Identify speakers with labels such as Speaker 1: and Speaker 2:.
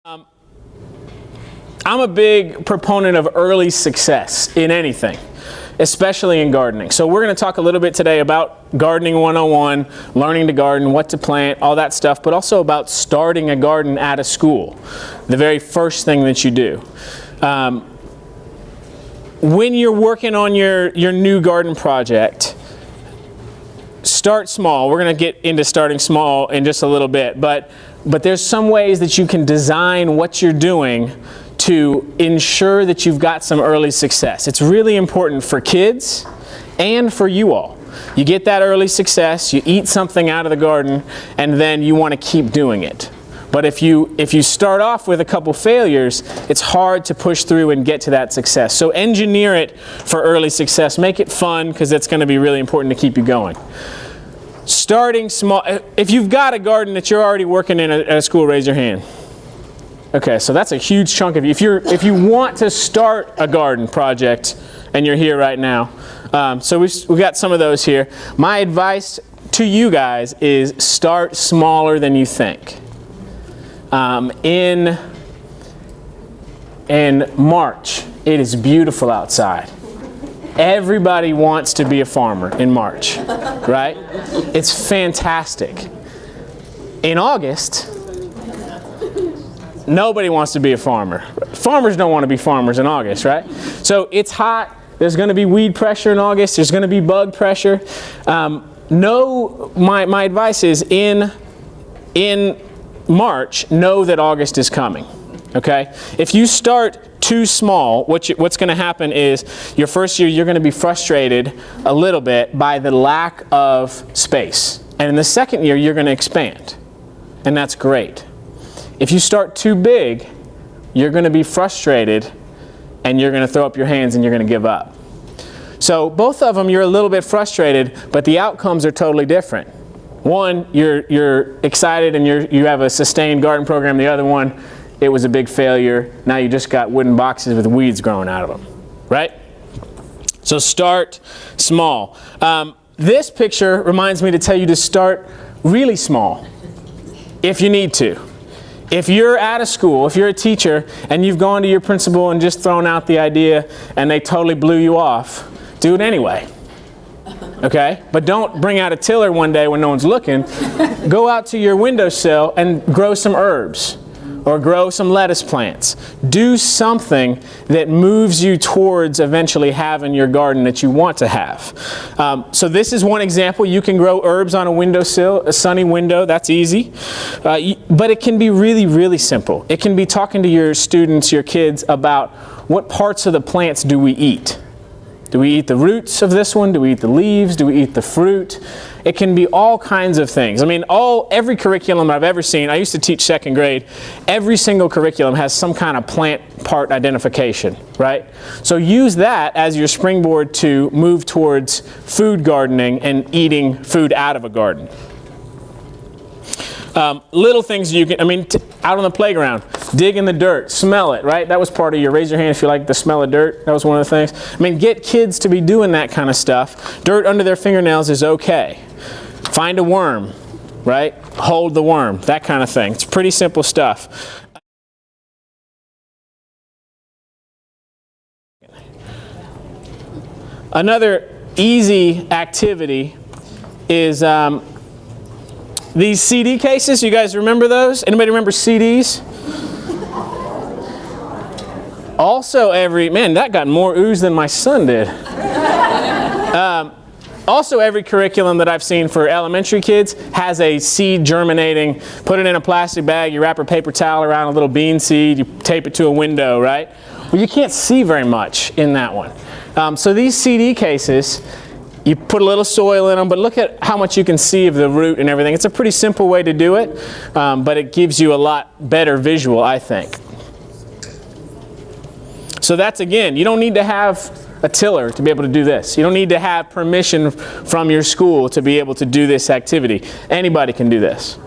Speaker 1: I'm a big proponent of early success in anything, especially in gardening. So we're going to talk a little bit today about gardening 101, learning to garden, what to plant, all that stuff, but also about starting a garden at a school, the very first thing that you do. When you're working on your new garden project, start small. We're going to get into starting small in just a little bit, but there's some ways that you can design what you're doing to ensure that you've got some early success. It's really important for kids and for you all. You get that early success, you eat something out of the garden, and then you want to keep doing it. But if you start off with a couple failures, it's hard to push through and get to that success. So engineer it for early success. Make it fun, because it's going to be really important to keep you going. Starting small. If you've got a garden that you're already working in at a school, raise your hand. Okay, so that's a huge chunk of you. If you want to start a garden project and you're here right now, so we've got some of those here. My advice to you guys is start smaller than you think. In March, it is beautiful outside. Everybody wants to be a farmer in March, right? It's fantastic. In August, nobody wants to be a farmer. Farmers don't want to be farmers in August, right? So it's hot. There's going to be weed pressure in August. There's going to be bug pressure. My advice is in March, know that August is coming. Okay? If you start too small, what's going to happen is your first year you're going to be frustrated a little bit by the lack of space. And in the second year you're going to expand. And that's great. If you start too big, you're going to be frustrated and you're going to throw up your hands and you're going to give up. So both of them you're a little bit frustrated, but the outcomes are totally different. One, you're excited and you have a sustained garden program. The other one, it was a big failure. Now you just got wooden boxes with weeds growing out of them, right? So start small. This picture reminds me to tell you to start really small if you need to. If you're at a school, if you're a teacher and you've gone to your principal and just thrown out the idea and they totally blew you off, do it anyway. Okay? But don't bring out a tiller one day when no one's looking. Go out to your windowsill and grow some herbs or grow some lettuce plants. Do something that moves you towards eventually having your garden that you want to have. So this is one example. You can grow herbs on a windowsill, a sunny window. That's easy. But it can be really, really simple. It can be talking to your students, your kids, about what parts of the plants do we eat. Do we eat the roots of this one? Do we eat the leaves? Do we eat the fruit? It can be all kinds of things. I mean, every curriculum I've ever seen, I used to teach second grade, every single curriculum has some kind of plant part identification, right? So use that as your springboard to move towards food gardening and eating food out of a garden. Little things you can, out on the playground, dig in the dirt, smell it, right? That was part of your, raise your hand if you like the smell of dirt. That was one of the things. Get kids to be doing that kind of stuff. Dirt under their fingernails is okay. Find a worm, right? Hold the worm, that kind of thing. It's pretty simple stuff. Another easy activity is these CD cases. You guys remember those? Anybody remember CDs? Also man, that got more ooze than my son did. Also every curriculum that I've seen for elementary kids has a seed germinating. Put it in a plastic bag, you wrap a paper towel around a little bean seed, you tape it to a window, right? Well, you can't see very much in that one. So these CD cases, you put a little soil in them, but look at how much you can see of the root and everything. It's a pretty simple way to do it, but it gives you a lot better visual, I think. So that's, again, you don't need to have a tiller to be able to do this. You don't need to have permission from your school to be able to do this activity. Anybody can do this.